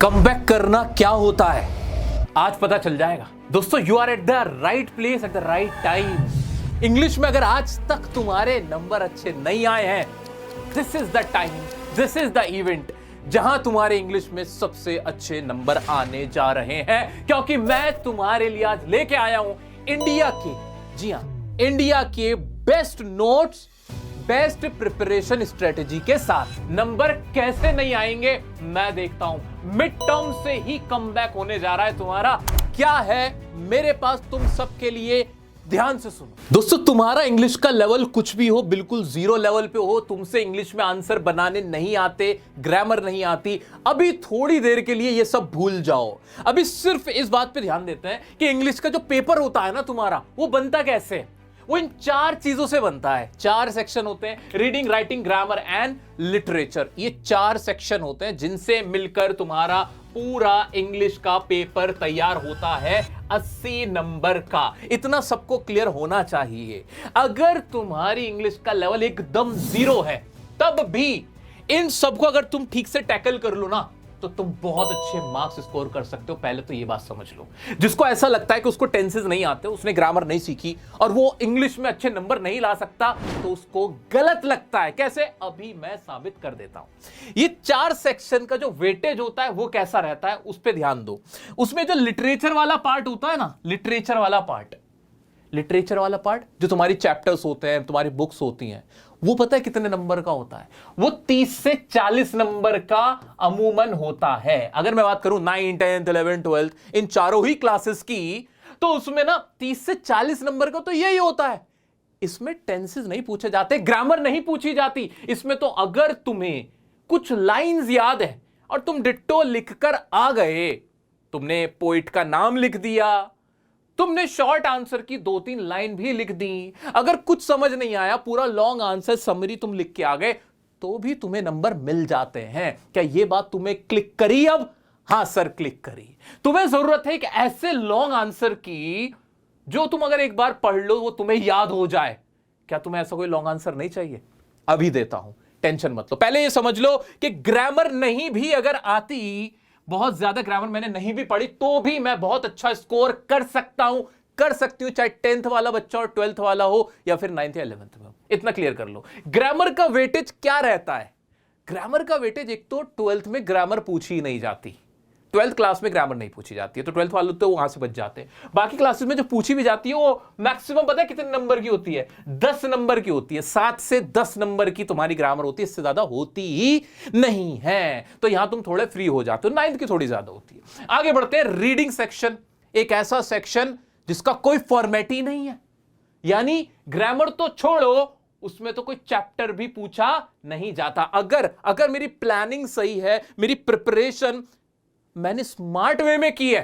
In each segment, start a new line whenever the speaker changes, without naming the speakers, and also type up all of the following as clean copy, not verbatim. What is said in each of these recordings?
Comeback करना क्या होता है आज पता चल जाएगा। दोस्तों, you are at the right place at the right time. English में अगर आज तक तुम्हारे नंबर अच्छे नहीं आए हैं, this is the time, this is the event जहां तुम्हारे इंग्लिश में सबसे अच्छे नंबर आने जा रहे हैं, क्योंकि मैं तुम्हारे लिए आज लेके आया हूं इंडिया के, जी हां, इंडिया के best notes, best preparation strategy के साथ। नंबर कैसे नहीं आएंगे मैं देखता हूं। मिड टर्म से ही कमबैक होने जा रहा है तुम्हारा। क्या है मेरे पास तुम सबके लिए, ध्यान से सुनो। दोस्तों, तुम्हारा इंग्लिश का लेवल कुछ भी हो, बिल्कुल जीरो लेवल पे हो, तुमसे इंग्लिश में आंसर बनाने नहीं आते, ग्रामर नहीं आती, अभी थोड़ी देर के लिए ये सब भूल जाओ। अभी सिर्फ इस बात पे ध्यान देते हैं कि इंग्लिश का जो पेपर होता है ना तुम्हारा, वो बनता कैसे है। वो इन चार चीजों से बनता है। चार सेक्शन होते हैं, reading, writing, grammar and literature. ये चार सेक्शन होते हैं जिनसे मिलकर तुम्हारा पूरा इंग्लिश का पेपर तैयार होता है 80 नंबर का। इतना सबको क्लियर होना चाहिए। अगर तुम्हारी इंग्लिश का लेवल एकदम जीरो है, तब भी इन सबको अगर तुम ठीक से टैकल कर लो ना, तो तुम बहुत अच्छे मार्क्स स्कोर कर सकते हो। पहले तो ये बात समझ लो। जिसको ऐसा लगता है कि उसको टेंसेस नहीं आते, उसने ग्रामर नहीं सीखी और वो इंग्लिश में अच्छे नंबर नहीं ला सकता, तो उसको गलत लगता है। कैसे? अभी मैं साबित कर देता हूं। ये चार सेक्शन का जो वेटेज होता है वो कैसा रहता है, उस पर ध्यान दो। उसमें जो लिटरेचर वाला पार्ट होता है ना, लिटरेचर वाला पार्ट जो तुम्हारी चैप्टर्स होते हैं, तुम्हारी बुक्स होती हैं, वो पता है कितने नंबर का होता है? वो 30 से 40 नंबर का अमूमन होता है। अगर मैं बात करूं 9, 10, 11, 12 इन चारों ही क्लासेस की, तो उसमें ना 30 से 40 नंबर का तो यही होता है। इसमें टेंसेस नहीं पूछे जाते, ग्रामर नहीं पूछी जाती। इसमें तो अगर तुम्हें कुछ लाइंस याद है और तुम डिट्टो लिखकर आ गए, तुमने पोइट का नाम लिख दिया, तुमने शॉर्ट आंसर की 2-3 लाइन भी लिख दी, अगर कुछ समझ नहीं आया, पूरा लॉन्ग आंसर समरी तुम लिख के आ गए, तो भी तुम्हें नंबर मिल जाते हैं। क्या ये बात तुम्हें क्लिक करी अब? हां सर, क्लिक करी। तुम्हें जरूरत है कि ऐसे लॉन्ग आंसर की जो तुम अगर एक बार पढ़ लो वो तुम्हें याद हो जाए। क्या तुम्हें ऐसा कोई लॉन्ग आंसर नहीं चाहिए? अभी देता हूं, टेंशन मत लो। पहले ये समझ लो कि ग्रामर नहीं भी अगर आती, बहुत ज्यादा ग्रामर मैंने नहीं भी पढ़ी, तो भी मैं बहुत अच्छा स्कोर कर सकता हूं, कर सकती हूं, चाहे 10th वाला बच्चा और 12th वाला हो या फिर 9th या 11th में। इतना क्लियर कर लो। ग्रामर का वेटेज क्या रहता है? ग्रामर का वेटेज, एक तो 12th में ग्रामर पूछी ही नहीं जाती, 12th क्लास में ग्रामर नहीं पूछी जाती है, तो 12th वाले तो वहां से बच जाते हैं। बाकी क्लासेस में जो पूछी भी जाती है वो मैक्सिमम पता है कितने नंबर की होती है? 10 नंबर की होती है। 7 से 10 नंबर की तुम्हारी ग्रामर होती है, इससे ज्यादा होती ही नहीं है। तो यहां तुम थोड़े फ्री हो जाते हो। 9th की थोड़ी ज्यादा होती है। आगे बढ़ते हैं। रीडिंग सेक्शन, एक ऐसा सेक्शन जिसका कोई फॉर्मेट ही नहीं है, यानी ग्रामर तो छोड़ो, उसमें तो कोई चैप्टर भी पूछा नहीं जाता। अगर मेरी प्लानिंग सही है, मेरी प्रिपरेशन मैंने स्मार्ट वे में की है,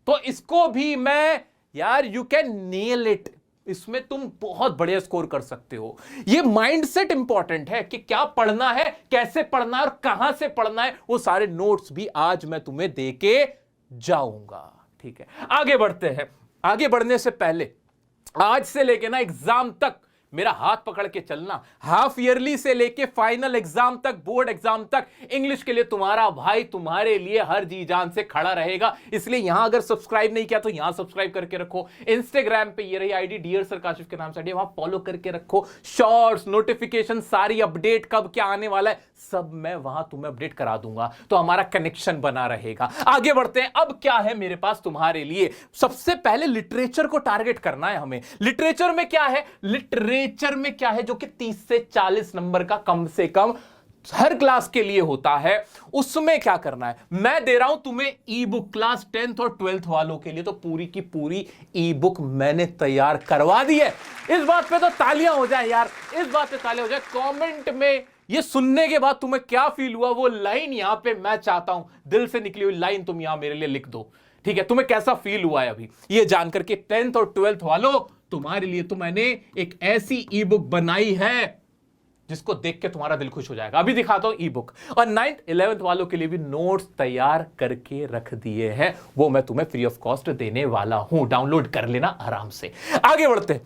तो इसको भी मैं, यार, यू कैन नेल इट। इसमें तुम बहुत बढ़िया स्कोर कर सकते हो। ये माइंडसेट इंपॉर्टेंट है कि क्या पढ़ना है, कैसे पढ़ना है और कहां से पढ़ना है। वो सारे नोट्स भी आज मैं तुम्हें देके जाऊंगा। ठीक है, आगे बढ़ते हैं। आगे बढ़ने से पहले आज से लेके ना एग्जाम तक मेरा हाथ पकड़ के चलना। हाफ ईयरली से लेके फाइनल एग्जाम तक, बोर्ड एग्जाम तक, इंग्लिश के लिए तुम्हारा भाई तुम्हारे लिए हर जी जान से खड़ा रहेगा। इसलिए यहां अगर सब्सक्राइब नहीं किया तो यहां सब्सक्राइब करके रखो। इंस्टाग्राम पे ये रही आईडी, डियर सर काशिफ के नाम से आईडी, वहां फॉलो करके रखो। शॉर्ट्स, नोटिफिकेशन, सारी अपडेट, कब क्या आने वाला है, सब मैं वहां तुम्हें अपडेट करा दूंगा, तो हमारा कनेक्शन बना रहेगा। आगे बढ़ते हैं। अब क्या है मेरे पास तुम्हारे लिए? सबसे पहले लिटरेचर को टारगेट करना है हमें। लिटरेचर में क्या है जो कि 30 से 40 नंबर का कम से कम हर क्लास के लिए होता है। उसमें क्या करना है, मैं दे रहा हूं तुम्हें ई बुक। क्लास 10th और 12th वालों के लिए तो पूरी की पूरी ई बुक मैंने तैयार करवा दी है। इस बात पे तो तालियां हो जाए यार, इस बात पे तालियां हो जाए। कमेंट में ये सुनने के बाद तुम्हें क्या फील हुआ, वो लाइन यहां पे मैं चाहता हूं, दिल से निकली हुई लाइन तुम यहां मेरे लिए लिख दो। ठीक है, तुम्हें कैसा फील हुआ है अभी ये जानकर के? 10th और 12th वालों, तुम्हारे लिए तो मैंने एक ऐसी ई बुक बनाई है जिसको देख के तुम्हारा दिल खुश हो जाएगा। अभी दिखाता हूं ई बुक। और 9th 11th वालों के लिए भी नोट्स तैयार करके रख दिए हैं, वो मैं तुम्हें फ्री ऑफ कॉस्ट देने वाला हूं। डाउनलोड कर लेना आराम से। आगे बढ़ते हैं।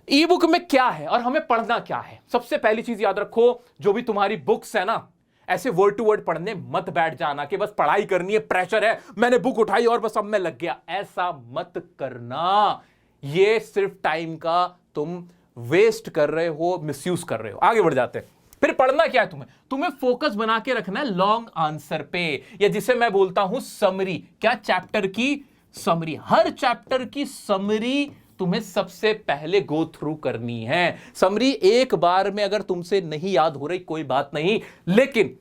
ई बुक में क्या है और हमें पढ़ना क्या है? सबसे पहली चीज याद रखो, जो भी तुम्हारी बुक्स है ना, ऐसे वर्ड टू वर्ड पढ़ने मत बैठ जाना कि बस पढ़ाई करनी है, प्रेशर है, मैंने बुक उठाई और बस अब मैं लग गया। ऐसा मत करना, ये सिर्फ टाइम का तुम वेस्ट कर रहे हो, मिसयूज कर रहे हो। आगे बढ़ जाते हैं। फिर पढ़ना क्या है तुम्हें फोकस बना के रखना है लॉन्ग आंसर पे, या जिसे मैं बोलता हूं समरी। क्या? चैप्टर की समरी। हर चैप्टर की समरी तुम्हें सबसे पहले गो थ्रू करनी है। समरी एक बार में अगर तुमसे नहीं याद हो रही कोई बात नहीं, लेकिन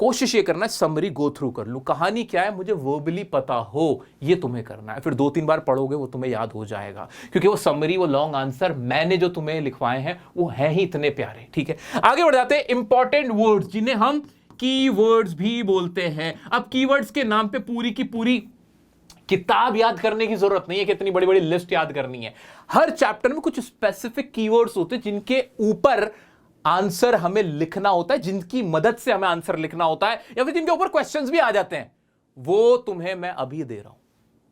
कोशिश ये करना है समरी गो थ्रू कर लूं। कहानी क्या है मुझे वर्बली पता हो, ये तुम्हें करना है। फिर 2-3 बार पढ़ोगे वो तुम्हें याद हो जाएगा, क्योंकि वो समरी, वो लॉन्ग आंसर मैंने जो तुम्हें लिखवाए हैं वो हैं ही इतने प्यारे। ठीक है, आगे बढ़ जाते हैं। इंपॉर्टेंट वर्ड्स जिन्हें हम कीवर्ड्स भी बोलते हैं। अब कीवर्ड्स के नाम पे पूरी की पूरी किताब याद करने की जरूरत नहीं है कि इतनी बड़ी बड़ी लिस्ट याद करनी है। हर चैप्टर में कुछ स्पेसिफिक कीवर्ड्स होते हैं जिनके ऊपर आंसर हमें लिखना होता है, जिनकी मदद से हमें आंसर लिखना होता है, या फिर जिनके ऊपर क्वेश्चंस भी आ जाते हैं। वो तुम्हें मैं अभी दे रहा हूं,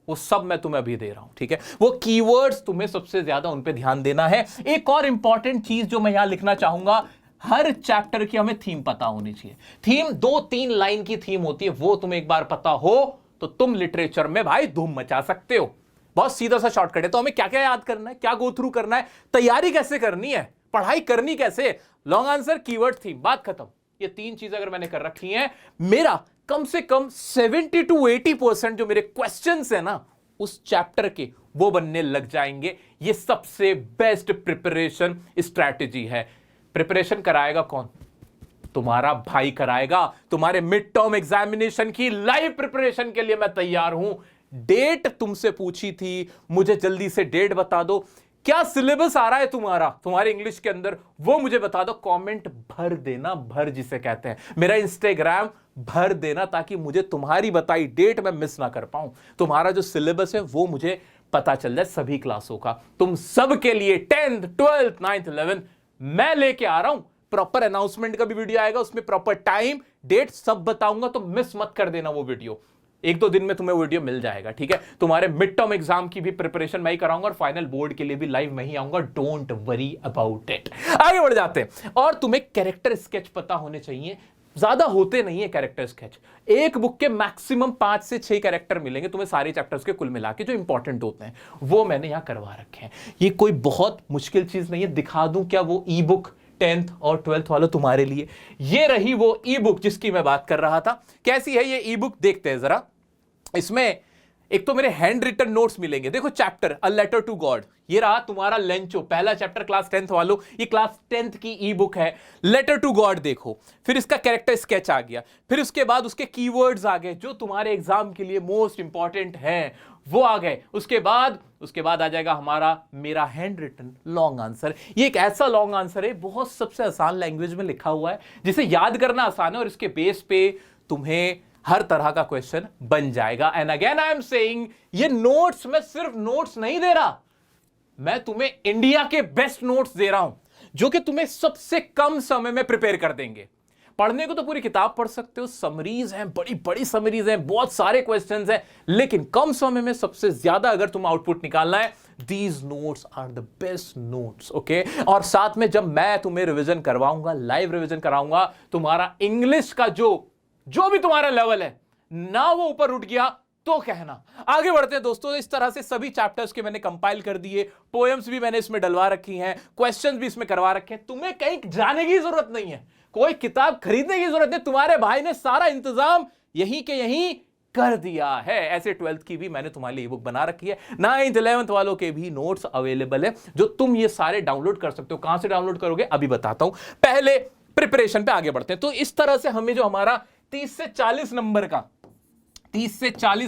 वो सब मैं तुम्हें अभी दे रहा हूं। ठीक है, वो कीवर्ड्स तुम्हें सबसे ज्यादा उन पे ध्यान देना है। एक और इंपॉर्टेंट चीज जो मैं यहां लिखना चाहूंगा, हर चैप्टर की हमें थीम पता होनी चाहिए। थीम 2-3 लाइन की थीम होती है, वो तुम्हें एक बार पता हो तो तुम लिटरेचर में भाई धूम मचा सकते हो। बहुत सीधा सा शॉर्टकट है। तो हमें क्या क्या याद करना है, क्या गो थ्रू करना है, तैयारी कैसे करनी है, पढ़ाई करनी कैसे, लॉन्ग आंसर, कीवर्ड, थीम, बात खत्म। ये 3 चीजें अगर मैंने कर रखी हैं, मेरा कम से कम 70 to 80% जो मेरे क्वेश्चंस है ना उस चैप्टर के, वो बनने लग जाएंगे। ये सबसे बेस्ट प्रिपरेशन स्ट्रैटेजी है। प्रिपरेशन कराएगा कौन? तुम्हारा भाई कराएगा। तुम्हारे मिड टर्म एग्जामिनेशन की लाइव प्रिपरेशन के लिए मैं तैयार हूं। डेट तुमसे पूछी थी, मुझे जल्दी से डेट बता दो। क्या सिलेबस आ रहा है तुम्हारे इंग्लिश के अंदर, वो मुझे बता दो। कमेंट भर देना, भर जिसे कहते हैं। मेरा इंस्टाग्राम भर देना, ताकि मुझे तुम्हारी बताई डेट मैं मिस ना कर पाऊं। तुम्हारा जो सिलेबस है वो मुझे पता चल जाए सभी क्लासों का। तुम सब के लिए 10th 12th 9th 11th मैं लेके आ रहा हूं। प्रॉपर अनाउंसमेंट का भी वीडियो आएगा, उसमें प्रॉपर टाइम डेट सब बताऊंगा, तो मिस मत कर देना वो वीडियो। 1-2 दिन में तुम्हें वीडियो मिल जाएगा। ठीक है, तुम्हारे मिड टर्म एग्जाम की भी प्रिपरेशन मैं ही कराऊंगा और फाइनल बोर्ड के लिए भी लाइव मैं ही आऊंगा। Don't worry about it. आगे बढ़ जाते हैं। और तुम्हें कैरेक्टर स्केच पता होने चाहिए। ज्यादा होते नहीं है कैरेक्टर स्केच, एक बुक के मैक्सिमम 5 से 6 कैरेक्टर मिलेंगे तुम्हें सारे चैप्टर्स के कुल मिला के, जो इंपॉर्टेंट होते हैं वो मैंने यहां करवा रखे हैं। ये कोई बहुत मुश्किल चीज नहीं है। दिखा दूं क्या वो ई बुक 10th और 12th वालों तुम्हारे लिए? ये रही वो ई बुक जिसकी मैं बात कर रहा था। कैसी है ये ई बुक देखते हैं जरा। इसमें एक तो मेरे हैंड रिटन नोट्स मिलेंगे। देखो, chapter a letter to God, ये रहा तुम्हारा लेंचो, पहला चैप्टर क्लास 10th वालों, ये क्लास 10th की ई बुक है। लेटर टू गॉड देखो, फिर इसका कैरेक्टर स्केच आ गया, फिर उसके बाद उसके कीवर्ड्स आ गए जो तुम्हारे एग्जाम के लिए मोस्ट इंपॉर्टेंट हैं, वो आ गए। उसके बाद आ जाएगा हमारा मेरा हैंड रिटन लॉन्ग आंसर। ये एक ऐसा लॉन्ग आंसर है, बहुत सबसे आसान लैंग्वेज में लिखा हुआ है, जिसे याद करना आसान है और इसके बेस पे तुम्हें हर तरह का क्वेश्चन बन जाएगा। And again I am saying, ये नोट्स, मैं सिर्फ नोट्स नहीं दे रहा, मैं तुम्हें इंडिया के बेस्ट नोट्स दे रहा हूं, जो कि तुम्हें सबसे कम समय में प्रिपेयर कर देंगे। पढ़ने को तो पूरी किताब पढ़ सकते हो, समरीज हैं, बड़ी बड़ी समरीज हैं, बहुत सारे क्वेश्चंस हैं, लेकिन कम समय में सबसे ज्यादा अगर तुम आउटपुट निकालना है, these notes are the best notes. Okay, और साथ में जब मैं तुम्हें रिवीजन करवाऊंगा, लाइव रिवीजन कराऊंगा, तुम्हारा इंग्लिश का जो भी तुम्हारा लेवल है ना, वो ऊपर उठ गया तो कहना। आगे बढ़ते हैं दोस्तों। इस तरह से सभी चैप्टर्स के मैंने कंपाइल कर दिए, पोएम्स भी मैंने इसमें डलवा रखी हैं, क्वेश्चंस भी इसमें करवा रखे हैं। तुम्हें कहीं जाने की जरूरत नहीं है, कोई किताब खरीदने की जरूरत नहीं, तुम्हारे भाई ने सारा इंतजाम यहीं के यहीं कर दिया है। ऐसे 12th की भी मैंने तुम्हारे लिए बुक बना रखी है, 9th 11th वालों के भी नोट्स अवेलेबल है, जो तुम ये सारे डाउनलोड कर सकते हो। कहां से डाउनलोड करोगे अभी बताता हूं, पहले प्रिपरेशन पे आगे बढ़ते हैं। तो इस तरह से हमें जो हमारा 30 से 40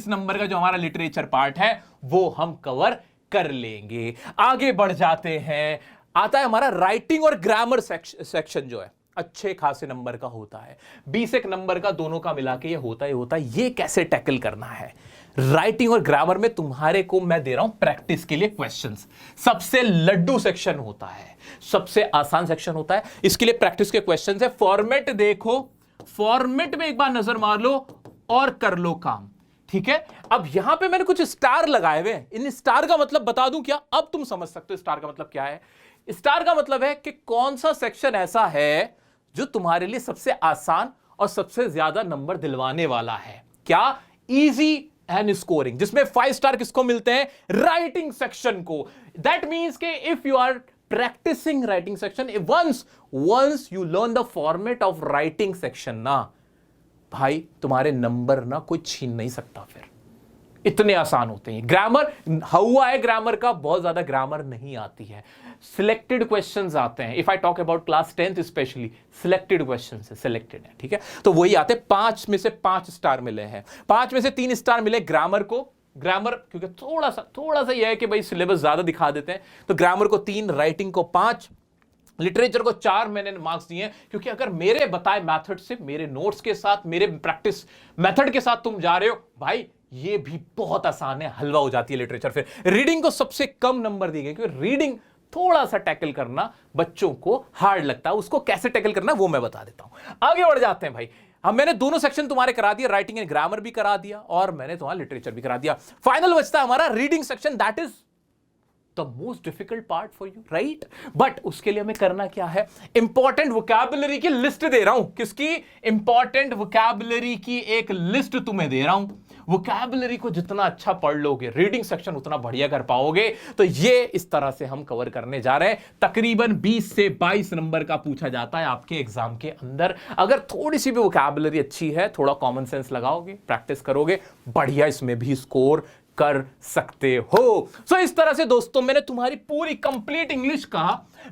नंबर का जो हमारा लिटरेचर पार्ट है वो हम कवर कर लेंगे। आगे बढ़ जाते हैं। आता है हमारा राइटिंग और ग्रामर सेक्शन, जो है अच्छे खासे नंबर का होता है, 20 नंबर का, दोनों का मिला के ये होता है। ये कैसे टैकल करना है? राइटिंग और ग्रामर में तुम्हारे को मैं दे रहा हूं प्रैक्टिस के लिए क्वेश्चंस। सबसे लड्डू सेक्शन होता है, सबसे आसान सेक्शन होता है, इसके लिए प्रैक्टिस के क्वेश्चंस है। फॉर्मेट देखो, फॉर्मेट में एक बार नजर मार लो और कर लो काम। ठीक है, अब यहां पे मैंने कुछ स्टार लगाए हुए हैं। इन स्टार का मतलब बता दूं क्या? अब तुम समझ सकते हो स्टार का मतलब क्या है। स्टार का मतलब है कि कौन सा सेक्शन ऐसा है जो तुम्हारे लिए सबसे आसान और सबसे ज्यादा नंबर दिलवाने वाला है। क्या? इजी एंड स्कोरिंग, जिसमें 5 स्टार किसको मिलते हैं? राइटिंग सेक्शन को। दैट मीन्स के if you are practicing writing section, once you learn the format of writing section ना भाई, तुम्हारे नंबर ना कोई छीन नहीं सकता, फिर इतने आसान होते हैं। ग्रामर हुआ है, ग्रामर का बहुत ज्यादा ग्रामर नहीं आती है, सिलेक्टेड क्वेश्चंस आते हैं। If I talk about class 10th specially, selected questions है, सिलेक्टेड है, ठीक है, तो वही आते। 5 में से 5 स्टार मिले हैं, 5 में से 3 स्टार मिले ग्रामर को। ग्रामर क्योंकि थोड़ा सा यह है कि भाई सिलेबस ज्यादा दिखा देते हैं, तो ग्रामर को 3, राइटिंग को 5, लिटरेचर को 4 मैंने मार्क्स दिए हैं, क्योंकि अगर मेरे बताए मेथड से, मेरे नोट्स के साथ, मेरे प्रैक्टिस मेथड के साथ तुम जा रहे हो भाई, ये भी बहुत आसान है, हलवा हो जाती है लिटरेचर। फिर रीडिंग को सबसे कम नंबर दिए गए, क्योंकि रीडिंग थोड़ा सा टैकल करना बच्चों को हार्ड लगता है, उसको कैसे टैकल करना वो मैं बता देता हूं। आगे बढ़ जाते हैं भाई। अब मैंने दोनों सेक्शन तुम्हारे करा दिया, राइटिंग एंड ग्रामर भी करा दिया, और मैंने तुम्हारा लिटरेचर भी करा दिया। फाइनल बचता है हमारा reading section, that is the most difficult part for you, right? But उसके लिए हमें करना क्या है? इंपॉर्टेंट वोकैबुलरी की लिस्ट दे रहा हूं। किसकी? इंपॉर्टेंट वोकैबुलरी की एक लिस्ट तुम्हें दे रहा हूं। वोकैबुलरी को जितना अच्छा पढ़ लोगे, रीडिंग सेक्शन उतना बढ़िया कर पाओगे। तो ये इस तरह से हम कवर करने जा रहे हैं। तकरीबन 20 से 22 नंबर का पूछा जाता है आपके एग्जाम के अंदर। अगर थोड़ी सी भी वोकैबुलरी अच्छी है, थोड़ा कॉमन सेंस लगाओगे, प्रैक्टिस करोगे, बढ़िया इसमें भी स्कोर कर सकते हो। सो इस तरह से दोस्तों मैंने तुम्हारी पूरी कंप्लीट इंग्लिश का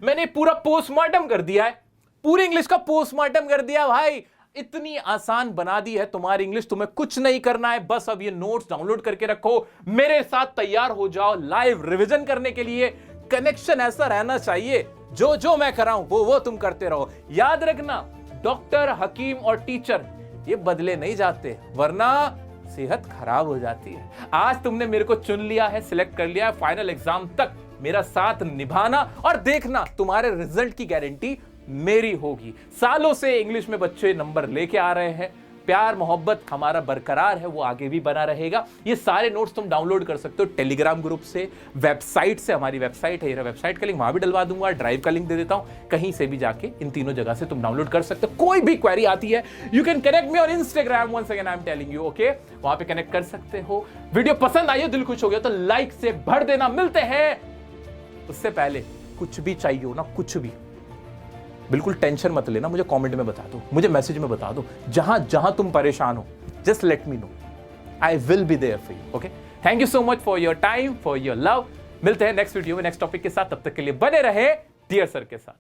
मैंने पूरा पोस्टमार्टम कर दिया है, पूरी इंग्लिश का पोस्टमार्टम कर दिया भाई। इतनी आसान बना दी है तुम्हारी इंग्लिश, तुम्हें कुछ नहीं करना है, बस अब ये नोट्स डाउनलोड करके रखो, मेरे साथ तैयार हो जाओ लाइव रिवीजन करने के लिए। कनेक्शन ऐसा रहना चाहिए, जो मैं कराऊं वो तुम करते रहो। याद रखना, डॉक्टर, हकीम और टीचर ये बदले नहीं जाते, वरना सेहत खराब हो जाती है। आज तुमने मेरे को चुन लिया है, सिलेक्ट कर लिया है, फाइनल एग्जाम तक मेरा साथ निभाना और देखना, तुम्हारे रिजल्ट की गारंटी मेरी होगी। सालों से इंग्लिश में बच्चे नंबर लेके आ रहे हैं, प्यार मोहब्बत हमारा बरकरार है, वो आगे भी बना रहेगा। ये सारे नोट्स तुम डाउनलोड कर सकते हो टेलीग्राम ग्रुप से, वेबसाइट से, हमारी वेबसाइट है, वेबसाइट का लिंक वहां भी डलवा दूंगा, ड्राइव का लिंक दे देता हूं, कहीं से भी जाके इन तीनों जगह से तुम डाउनलोड कर सकते हो। कोई भी क्वेरी आती है, you can connect me on Instagram, once again I am telling you, okay, वहां पे कनेक्ट कर सकते हो। वीडियो पसंद आई हो, दिल खुश हो गया तो लाइक से भर देना। मिलते हैं, उससे पहले कुछ भी चाहिए हो ना, कुछ भी, बिल्कुल टेंशन मत लेना, मुझे कमेंट में बता दो, मुझे मैसेज में बता दो, जहां जहां तुम परेशान हो, just let me know, I will be there for you, okay. Thank you so much for your time, for your love. मिलते हैं नेक्स्ट वीडियो में नेक्स्ट टॉपिक के साथ, तब तक के लिए बने रहे डियर सर के साथ।